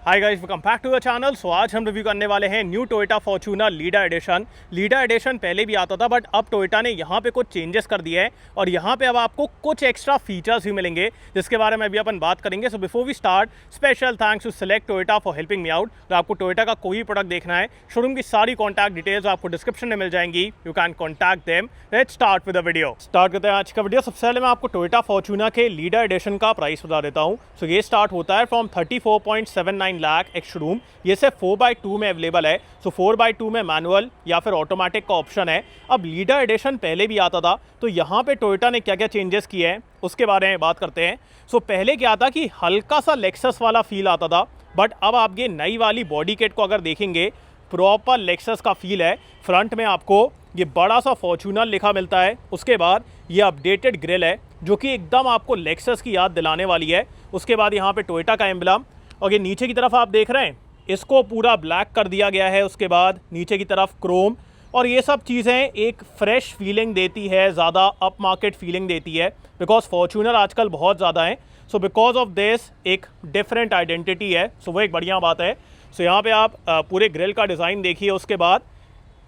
Hi guys, welcome back to the channel. So आज हम review करने वाले हैं new Toyota Fortuner leader edition. Leader edition पहले भी आता था बट अब टोयोटा ने यहाँ पे कुछ चेंजेस कर दिए हैं और यहाँ पे अब आपको कुछ एक्स्ट्रा फीचर्स भी मिलेंगे जिसके बारे में अभी अपन बात करेंगे। So before we start, special thanks to select Toyota for helping me out. तो आपको टोयोटा का कोई प्रोडक्ट देखना है, शोरूम की सारी कॉन्टैक्ट डिटेल्स आपको डिस्क्रिप्शन में मिल जाएंगी। You can contact them. Let's start with the video. Start करते हैं आज का वीडियो। सबसे पहले मैं आपको टोयोटा फॉर्च्यूनर के लीडर एडिशन का प्राइस बता देता हूँ। सो ये स्टार्ट होता है फ्रॉम 34.79 लाख एक्स शोरूम। ये सिर्फ 4x2 में अवेलेबल है। सो 4x2 में मैनुअल या फिर ऑटोमेटिक का ऑप्शन है। अब लीडर एडिशन पहले भी आता था, तो यहाँ पे टोयोटा ने क्या क्या चेंजेस किए हैं उसके बारे में बात करते हैं। सो पहले क्या था कि हल्का सा लेक्सस वाला फील आता था, बट अब आप ये नई वाली बॉडी किट को अगर देखेंगे, प्रॉपर लेक्सस का फील है। फ्रंट में आपको ये बड़ा सा फॉर्च्यूनर लिखा मिलता है। उसके बाद ये अपडेटेड ग्रिल है जो कि एकदम आपको लेक्सस की याद दिलाने वाली है। उसके बाद यहाँ पे टोयोटा का एम्बलम, और ये नीचे की तरफ आप देख रहे हैं इसको पूरा ब्लैक कर दिया गया है। उसके बाद नीचे की तरफ क्रोम, और ये सब चीज़ें एक फ्रेश फीलिंग देती है, ज़्यादा अप मार्केट फीलिंग देती है, बिकॉज फॉर्च्यूनर आजकल बहुत ज़्यादा है। सो बिकॉज ऑफ दिस एक डिफरेंट आइडेंटिटी है। सो वो एक बढ़िया बात है। सो यहाँ पे आप पूरे ग्रिल का डिज़ाइन देखिए। उसके बाद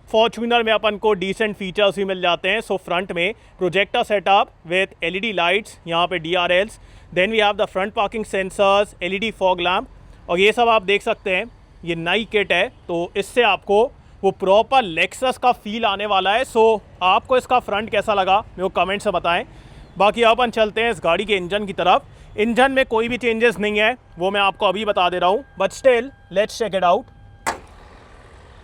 फॉर्च्यूनर में अपन को डिसेंट फीचर्स भी मिल जाते हैं। सो फ्रंट में projector setup with LED lights, यहाँ पे DRLs, then we have the front parking sensors, LED fog lamp, और ये सब आप देख सकते हैं। ये नई किट है तो इससे आपको वो प्रॉपर लेक्सस का फील आने वाला है। सो आपको इसका फ्रंट कैसा लगा मेरे को कमेंट से बताएं। बाकी अपन चलते हैं इस गाड़ी के इंजन की तरफ। इंजन में कोई भी चेंजेस नहीं है, वो मैं आपको अभी बता दे रहा हूँ, but still let's check it out.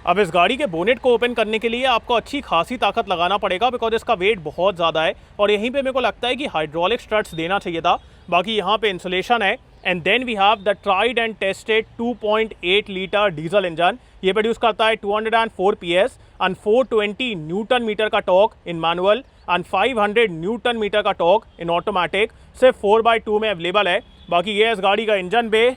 अब इस गाड़ी के बोनेट को ओपन करने के लिए आपको अच्छी खासी ताकत लगाना पड़ेगा, बिकॉज इसका वेट बहुत ज़्यादा है और यहीं पे मेरे को लगता है कि हाइड्रोलिक स्ट्रट्स देना चाहिए था। बाकी यहाँ पे इंसुलेशन है। And then we have the tried and tested 2.8 litre diesel engine. ये प्रोड्यूस करता है 204 PS एंड 420 न्यूटन मीटर का torque in manual and 500 newton metre का टॉर्क इन ऑटोमेटिक। सिर्फ 4x2 में अवेलेबल है। बाकी ये इस गाड़ी का इंजन बे,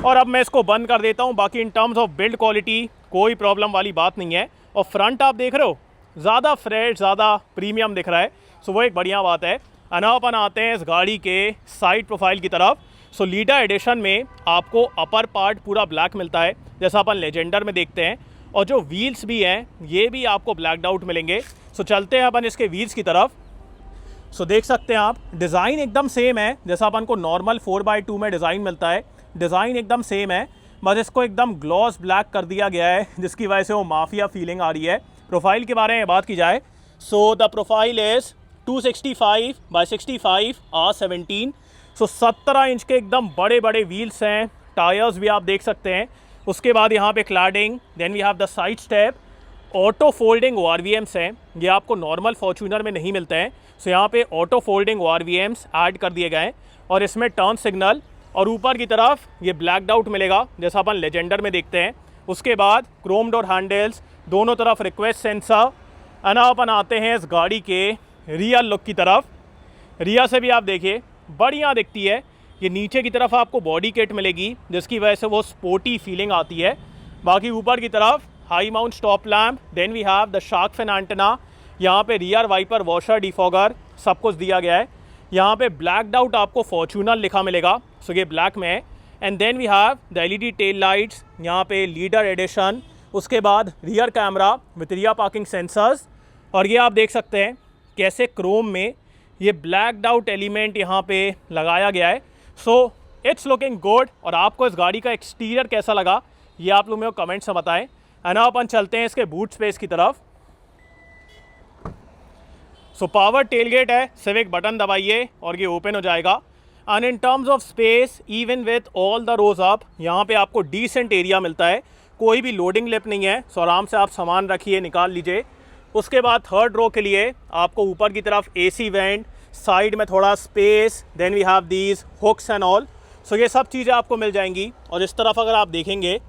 और अब मैं इसको बंद कर देता हूँ। बाकी in terms of build quality कोई प्रॉब्लम वाली बात नहीं है। और फ्रंट आप देख रहे हो ज़्यादा फ्रेश, ज़्यादा प्रीमियम दिख रहा है। सो वो एक बढ़िया बात है। अपन आते हैं इस गाड़ी के साइड प्रोफाइल की तरफ। सो लीडर एडिशन में आपको अपर पार्ट पूरा ब्लैक मिलता है जैसा अपन लेजेंडर में देखते हैं, और जो व्हील्स भी हैं ये भी आपको ब्लैकड आउट मिलेंगे। सो चलते हैं अपन इसके व्हील्स की तरफ। सो देख सकते हैं आप, डिज़ाइन एकदम सेम है जैसा अपन को नॉर्मल 4x2 में डिज़ाइन मिलता है। डिज़ाइन एकदम सेम है, बस इसको एकदम ग्लॉस ब्लैक कर दिया गया है जिसकी वजह से वो माफिया फीलिंग आ रही है। प्रोफाइल के बारे में बात की जाए, so the profile is 265x65 R17। So 17 inch के एकदम बड़े बड़े व्हील्स हैं। टायर्स भी आप देख सकते हैं। उसके बाद यहाँ पे cladding, then we have the side step, auto folding ORVMs हैं। ये आपको नॉर्मल फॉर्च्यूनर में नहीं मिलते हैं। सो यहाँ पे ऑटो फोल्डिंग ORVMs ऐड कर दिए गए हैं, और इसमें टर्न सिग्नल, और ऊपर की तरफ ये ब्लैकड आउट मिलेगा जैसा अपन लेजेंडर में देखते हैं। उसके बाद क्रोम डोर हैंडल्स, दोनों तरफ रिक्वेस्ट सेंसर। अपन आते हैं इस गाड़ी के रियर लुक की तरफ। रियर से भी आप देखिए बढ़िया दिखती है। ये नीचे की तरफ आपको बॉडी किट मिलेगी जिसकी वजह से वो स्पोर्टी फीलिंग आती है। बाकी ऊपर की तरफ high mount stop lamp, then we have the shark fin antenna, यहाँ पे रियर वाइपर, वॉशर, डिफॉगर, सब कुछ दिया गया है। यहाँ पे ब्लैकड आउट आपको फॉर्च्यूनर लिखा मिलेगा, सो ये ब्लैक में है। And then we have the LED tail lights, यहाँ पे लीडर एडिशन। उसके बाद rear camera with rear parking sensors, और ये आप देख सकते हैं कैसे क्रोम में ये ब्लैकड आउट एलिमेंट यहाँ पे लगाया गया है। So it's looking good. और आपको इस गाड़ी का एक्सटीरियर कैसा लगा ये आप लोग मेरे को कमेंट से बताएं। अपन चलते हैं इसके बूट स्पेस की तरफ। सो पावर टेलगेट है, सिर्फ एक बटन दबाइए और ये ओपन हो जाएगा। And in terms of space, even with all the rows up, यहाँ पे आपको डिसेंट एरिया मिलता है। कोई भी लोडिंग लिप नहीं है, सो आराम से आप सामान रखिए, निकाल लीजिए। उसके बाद थर्ड रो के लिए आपको ऊपर की तरफ AC वेंट, साइड में थोड़ा space, then we have these hooks and all. So ये सब चीज़ें आपको मिल जाएंगी। और इस तरफ अगर आप देखेंगे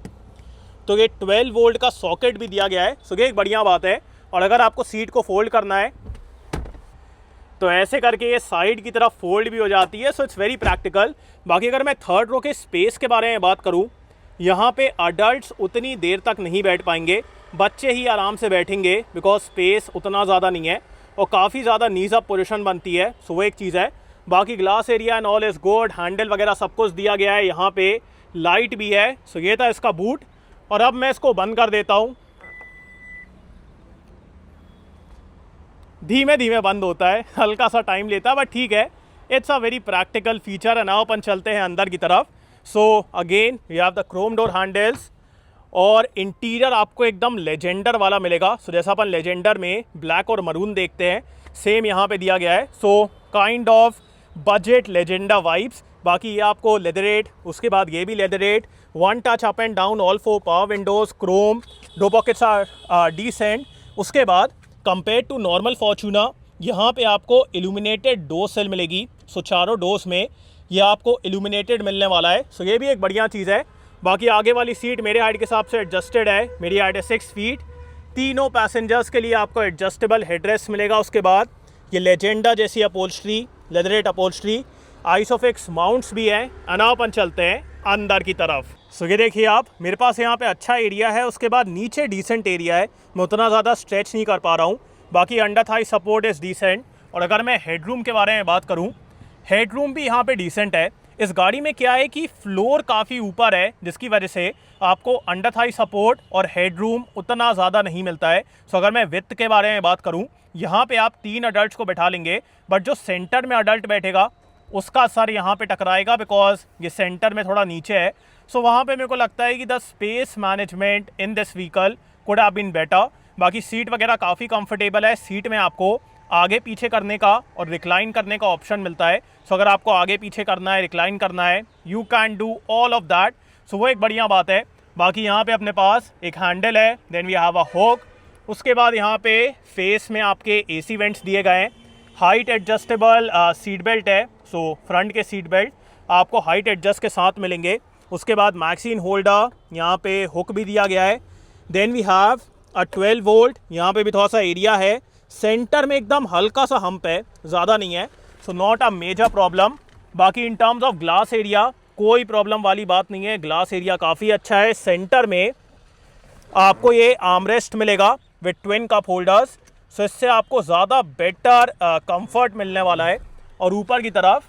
तो ये 12 वोल्ट का सॉकेट भी दिया गया है। सो ये एक बढ़िया बात है। और अगर आपको सीट को फोल्ड करना है तो ऐसे करके ये साइड की तरफ फोल्ड भी हो जाती है। So it's very practical. बाकी अगर मैं थर्ड रो के स्पेस के बारे में बात करूँ, यहाँ पे अडल्ट्स उतनी देर तक नहीं बैठ पाएंगे, बच्चे ही आराम से बैठेंगे, बिकॉज स्पेस उतना ज़्यादा नहीं है और काफ़ी ज़्यादा नीज अप पोजीशन बनती है। सो वो एक चीज़ है। बाकी glass area and all is good. Handle वगैरह सब कुछ दिया गया है। यहाँ पे लाइट भी है। सो ये था इसका बूट, और अब मैं इसको बंद कर देता हूँ। धीमे धीमे बंद होता है, हल्का सा टाइम लेता है, बट ठीक है, it's a very practical feature. है ना, अपन चलते हैं अंदर की तरफ। So again we have the chrome door handles, और इंटीरियर आपको एकदम लेजेंडर वाला मिलेगा। सो जैसा अपन लेजेंडर में ब्लैक और मरून देखते हैं, सेम यहाँ पे दिया गया है। So kind of budget Legender vibes. बाकी ये आपको लेदरेट, उसके बाद ये भी leatherette, one touch up and down, all 4 power windows, chrome, door pockets are decent. उसके बाद कंपेयर टू नॉर्मल फॉर्च्यूनर, यहाँ पे आपको इल्यूमिनेटेड डोर सेल मिलेगी। सो चारों डोर्स में ये आपको इल्यूमिनेटेड मिलने वाला है। सो ये भी एक बढ़िया चीज़ है। बाकी आगे वाली सीट मेरे हाइट के हिसाब से एडजस्टेड है। मेरी हाइट है 6 फीट। तीनों पैसेंजर्स के लिए आपको एडजस्टेबल हेडरेस्ट मिलेगा। उसके बाद ये लेजेंडा जैसी upholstery, leatherette upholstery, ISOFIX mounts भी हैं। अना अपन चलते हैं अंदर की तरफ। सो ये देखिए आप, मेरे पास यहाँ पे अच्छा एरिया है। उसके बाद नीचे डिसेंट एरिया है, मैं उतना ज़्यादा स्ट्रेच नहीं कर पा रहा हूँ। बाकी under thigh support is decent. और अगर मैं हेडरूम के बारे में बात करूँ, हेडरूम भी यहाँ पे डिसेंट है। इस गाड़ी में क्या है कि फ्लोर काफ़ी ऊपर है, जिसकी वजह से आपको अंडर थाई सपोर्ट और हेडरूम उतना ज़्यादा नहीं मिलता है। सो अगर मैं विड्थ के बारे में बात करूँ, यहाँ पे आप 3 अडल्ट को बैठा लेंगे, बट जो सेंटर में अडल्ट बैठेगा उसका सर यहाँ पे टकराएगा, बिकॉज ये सेंटर में थोड़ा नीचे है। सो वहाँ पे मेरे को लगता है कि the space management in this vehicle could have been better. बाकी सीट वगैरह काफ़ी कंफर्टेबल है। सीट में आपको आगे पीछे करने का और रिक्लाइन करने का ऑप्शन मिलता है। सो अगर आपको आगे पीछे करना है, रिक्लाइन करना है, you can do all of that. So वो एक बढ़िया बात है। बाकी यहाँ पे अपने पास एक हैंडल है, then we have a hook. उसके बाद यहाँ पे फेस में आपके AC वेंट्स दिए गए हैं। हाइट एडजस्टेबल सीट बेल्ट है। सो फ्रंट के सीट बेल्ट आपको हाइट एडजस्ट के साथ मिलेंगे। उसके बाद मैगजीन होल्डर, यहाँ पे हुक भी दिया गया है। Then we have a 12 volt, यहाँ पे भी थोड़ा सा एरिया है। सेंटर में एकदम हल्का सा हम्प है, ज़्यादा नहीं है। So not a major problem. बाकी in terms of glass area कोई प्रॉब्लम वाली बात नहीं है, ग्लास एरिया काफ़ी अच्छा है। सेंटर में आपको ये आर्मरेस्ट मिलेगा विद ट्विन कप होल्डर्स। सो इससे आपको ज़्यादा बेटर कंफर्ट मिलने वाला है। और ऊपर की तरफ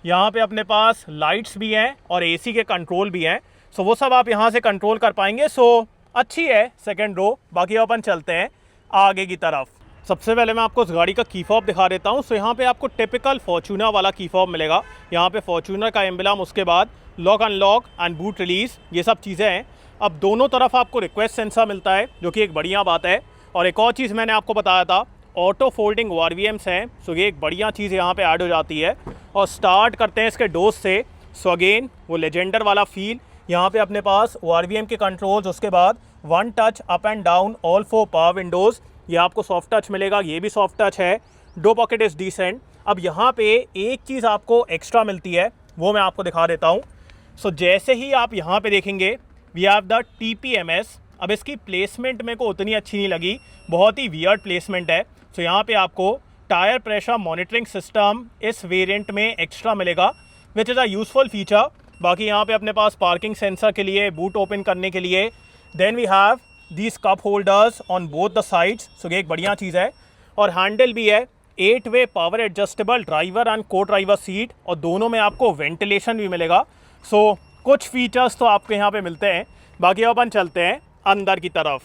यहाँ पे अपने पास लाइट्स भी हैं और AC के कंट्रोल भी हैं। सो वो सब आप यहाँ से कंट्रोल कर पाएंगे। सो अच्छी है सेकेंड रो। बाकी अपन चलते हैं आगे की तरफ। सबसे पहले मैं आपको इस गाड़ी का की फॉब दिखा देता हूँ। सो यहाँ पे आपको टिपिकल फॉर्च्यूनर वाला की फॉब मिलेगा। यहाँ पे फॉर्च्यूनर का एम्बलम, उसके बाद lock unlock and boot release, ये सब चीज़ें हैं। अब दोनों तरफ आपको रिक्वेस्ट सेंसर मिलता है, जो कि एक बढ़िया बात है। और एक और चीज़ मैंने आपको बताया था, ऑटो फोल्डिंग RVMs हैं। सो ये एक बढ़िया चीज़ यहाँ पे ऐड हो जाती है। और स्टार्ट करते हैं इसके डोज से। सो अगेन वो लेजेंडर वाला फील। यहाँ पे अपने पास RVM के कंट्रोल्स, उसके बाद one touch up and down, all 4 power windows, ये आपको सॉफ्ट टच मिलेगा। ये भी सॉफ्ट टच है। Door pocket is decent. अब यहाँ पे एक चीज़ आपको एक्स्ट्रा मिलती है, वो मैं आपको दिखा देता हूँ। सो जैसे ही आप यहाँ पे देखेंगे, वी हैव द TPMS। अब इसकी प्लेसमेंट मेरे को उतनी अच्छी नहीं लगी, बहुत ही वियर्ड प्लेसमेंट है। सो यहाँ पे आपको टायर प्रेशर मॉनिटरिंग सिस्टम इस वेरिएंट में एक्स्ट्रा मिलेगा, which is a useful feature. बाकी यहाँ पे अपने पास पार्किंग सेंसर के लिए, बूट ओपन करने के लिए, then we have these cup holders on both the sides. So ये एक बढ़िया चीज़ है। और हैंडल भी है, eight way power adjustable driver and co driver seat, और दोनों में आपको वेंटिलेशन भी मिलेगा। सो कुछ फीचर्स तो आपको यहाँ पे मिलते हैं। बाकी अपन चलते हैं अंदर की तरफ।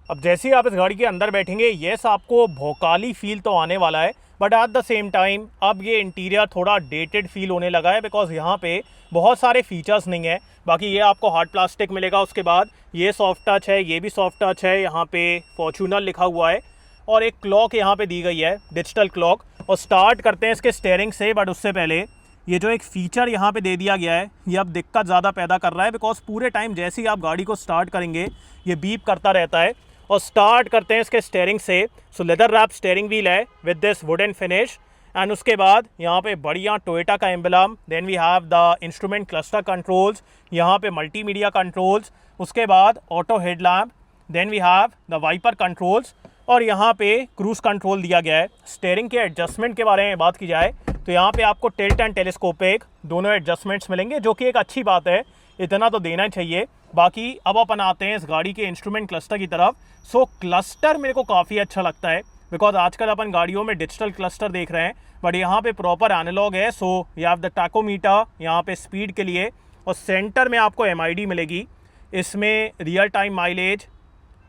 अब जैसे ही आप इस गाड़ी के अंदर बैठेंगे, येस आपको भोकाली फील तो आने वाला है, but at the same time अब ये इंटीरियर थोड़ा डेटेड फील होने लगा है, बिकॉज यहाँ पे बहुत सारे फीचर्स नहीं है। बाकी ये आपको हार्ड प्लास्टिक मिलेगा। उसके बाद ये सॉफ्ट टच है, ये भी सॉफ्ट टच है। यहाँ पे फॉर्च्यूनर लिखा हुआ है, और एक क्लॉक यहाँ पे दी गई है, डिजिटल क्लॉक। और स्टार्ट करते हैं इसके स्टीयरिंग से, बट उससे पहले ये जो एक फ़ीचर यहाँ पे दे दिया गया है, ये अब दिक्कत ज़्यादा पैदा कर रहा है, बिकॉज पूरे टाइम जैसे ही आप गाड़ी को स्टार्ट करेंगे ये बीप करता रहता है। और स्टार्ट करते हैं इसके स्टीयरिंग से। So leather wrap steering wheel है with this wooden finish. And उसके बाद यहाँ पे बढ़िया टोयोटा का emblem. Then we have the instrument cluster controls, यहाँ पे मल्टीमीडिया कंट्रोल्स, उसके बाद auto headlamp, then we have the wiper controls, और यहाँ पे क्रूज कंट्रोल दिया गया है। स्टीयरिंग के एडजस्टमेंट के बारे में बात की जाए तो यहाँ पे आपको टिल्ट एंड टेलीस्कोपिक दोनों एडजस्टमेंट्स मिलेंगे, जो कि एक अच्छी बात है, इतना तो देना चाहिए। बाकी अब अपन आते हैं इस गाड़ी के इंस्ट्रूमेंट क्लस्टर की तरफ। सो क्लस्टर मेरे को काफ़ी अच्छा लगता है। बिकॉज आजकल अपन गाड़ियों में डिजिटल क्लस्टर देख रहे हैं, बट यहाँ पे प्रॉपर एनालॉग है। So you have the tachometer यहाँ पे स्पीड के लिए, और सेंटर में आपको MID मिलेगी। इसमें real time mileage,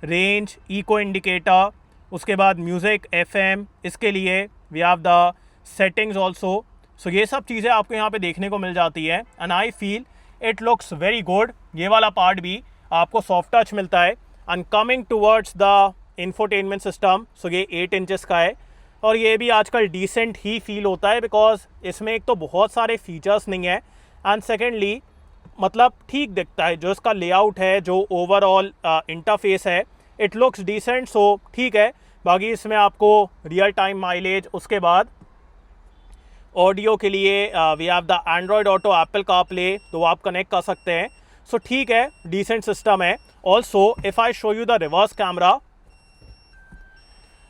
range, eco indicator, उसके बाद म्यूज़िक, FM, इसके लिए we have the settings also. So ये सब चीज़ें आपको यहाँ पे देखने को मिल जाती है, and I feel it looks very good. ये वाला पार्ट भी आपको सॉफ्ट टच मिलता है। And coming towards the infotainment system, so ये 8 इंचेस का है, और ये भी आजकल डिसेंट ही फील होता है, बिकॉज इसमें एक तो बहुत सारे फीचर्स नहीं है, एंड सेकेंडली मतलब ठीक दिखता है। जो इसका लेआउट है, जो ओवरऑल इंटरफेस है, इट लुक्स डिसेंट, सो ठीक है। बाकी इसमें आपको रियल टाइम माइलेज, उसके बाद ऑडियो के लिए we have the Android Auto, Apple CarPlay, तो आप कनेक्ट कर सकते हैं। सो ठीक है, डिसेंट सिस्टम है। Also if I show you the reverse camera,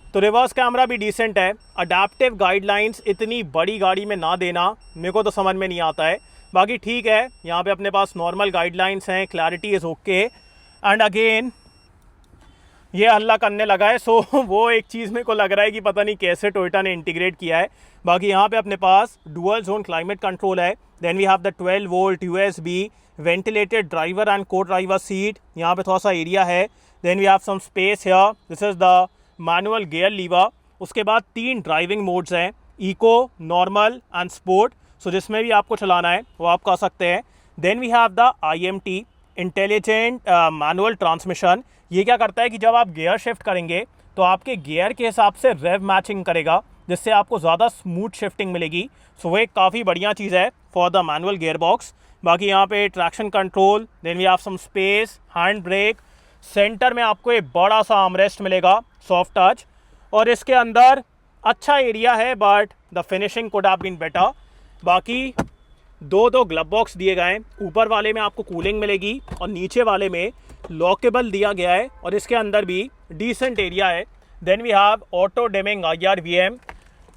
तो रिवर्स कैमरा भी डिसेंट है। अडेप्टिव गाइडलाइंस इतनी बड़ी गाड़ी में ना देना मेरे को तो समझ में नहीं आता है। बाकी ठीक है, यहाँ पे अपने पास नॉर्मल गाइडलाइंस हैं, clarity is okay. And again ये हल्ला करने लगा है, सो वो एक चीज़ मेरे को लग रहा है कि पता नहीं कैसे टोयोटा ने इंटीग्रेट किया है। बाकी यहाँ पे अपने पास डुअल जोन क्लाइमेट कंट्रोल है। Then we have the 12 volt USB, ventilated driver and co driver seat, यहाँ पे थोड़ा सा एरिया है। Then we have some space here, this is the manual gear lever. उसके बाद 3 ड्राइविंग मोड्स हैं, eco, normal and sport. So जिसमें भी आपको चलाना है वो आप कर सकते हैं। Then we have the IMT, intelligent manual transmission. ये क्या करता है कि जब आप गियर शिफ्ट करेंगे तो आपके गियर के हिसाब से रेव मैचिंग करेगा, जिससे आपको ज़्यादा स्मूथ शिफ्टिंग मिलेगी। सो वो एक काफ़ी बढ़िया चीज़ है for the manual gear box. बाकी यहाँ पे traction control, then we have some space, hand brake. Centre में आपको एक बड़ा सा आर्मरेस्ट मिलेगा, सॉफ्ट टच, और इसके अंदर अच्छा एरिया है, but the finishing could have been better. बाकी दो ग्लब बॉक्स दिए गए हैं। ऊपर वाले में आपको कूलिंग मिलेगी और नीचे वाले में लॉकेबल दिया गया है, और इसके अंदर भी डिसेंट एरिया है। Then we have auto dimming IRVM।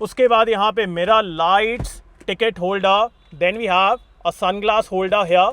उसके बाद यहाँ पे mirror lights, ticket holder, then we have a sunglass holder here,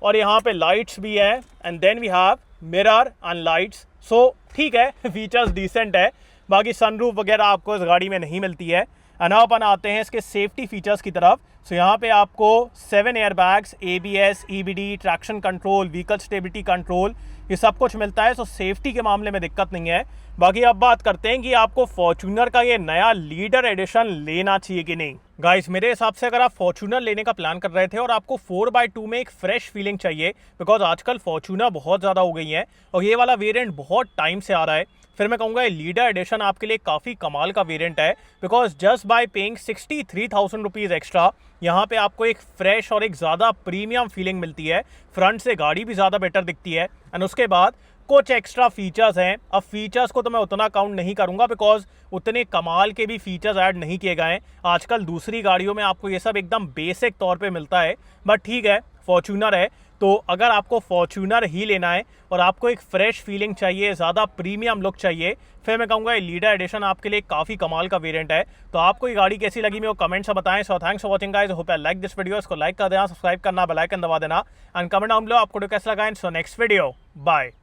और यहाँ पे लाइट्स भी है, and then we have mirror and lights. So ठीक है, फीचर्स डिसेंट है। बाकी सनरूफ वगैरह आपको इस गाड़ी में नहीं मिलती है। एंड अपन आते हैं इसके सेफ्टी फीचर्स की तरफ। सो यहाँ पे आपको 7 airbags, ABS, EBD, traction control, vehicle stability control, ये सब कुछ मिलता है। सो सेफ्टी के मामले में दिक्कत नहीं है। बाकी अब बात करते हैं कि आपको फॉर्च्यूनर का ये नया लीडर एडिशन लेना चाहिए कि नहीं। गाइस, मेरे हिसाब से अगर आप फॉर्च्यूनर लेने का प्लान कर रहे थे और आपको 4x2 में एक फ्रेश फीलिंग चाहिए, बिकॉज आजकल फॉर्च्यूनर बहुत ज़्यादा हो गई है और ये वाला वेरिएंट बहुत टाइम से आ रहा है, फिर मैं कहूँगा ये लीडर एडिशन आपके लिए काफ़ी कमाल का वेरिएंट है। Because just by paying 63,000 rupees extra, यहाँ पे आपको एक फ्रेश और एक ज़्यादा प्रीमियम फीलिंग मिलती है। फ्रंट से गाड़ी भी ज़्यादा बेटर दिखती है, एंड उसके बाद कुछ एक्स्ट्रा फीचर्स हैं। अब फीचर्स को तो मैं उतना काउंट नहीं करूंगा, बिकॉज उतने कमाल के भी फीचर्स ऐड नहीं किए गए हैं। आजकल दूसरी गाड़ियों में आपको ये सब एकदम बेसिक तौर पे मिलता है, बट ठीक है, फॉर्च्यूनर है, तो अगर आपको फॉर्च्यूनर ही लेना है और आपको एक फ्रेश फीलिंग चाहिए, ज़्यादा प्रीमियम लुक चाहिए, फिर मैं कहूँगा ये लीडर एडिशन आपके लिए काफ़ी कमाल का वेरिएंट है। तो आपको ये गाड़ी कैसी लगी मेरे को कमेंट से बताएं। So thanks for watching guys, hope you like this video. इसको लाइक कर देना, सब्सक्राइब करना, बेल आइकन दबा देना, एंड कमेंट डाउन बिलो आपको कैसा लगा। So next video, bye.